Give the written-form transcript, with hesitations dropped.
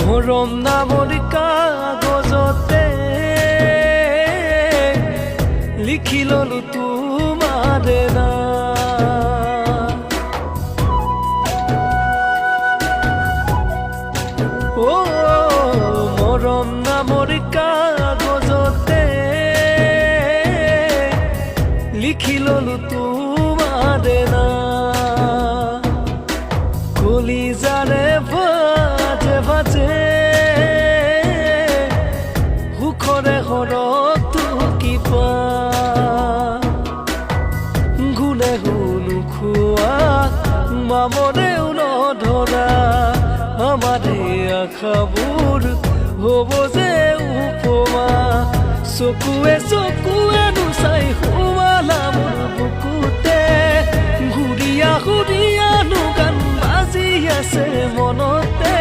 মৰম নামৰ কাগজতে লিখি ললো তোমাৰ নাম। মৰম নামৰ কাগজতে লিখি ললো তোমাৰ নাম। কলিজাৰে ভাজে ভাজে সুখৰে হৰকটো কিবা গুণে শুনো খোৱা মামৰেও নধৰা আমাৰে আশাবোৰ হ'ব যে উপমা। চকুৱে চকুৱে নুচাই সোমালা মোৰ বুকুতে ঘূৰিয়া ঘূৰিয়া গান বাজি আছে মনতে।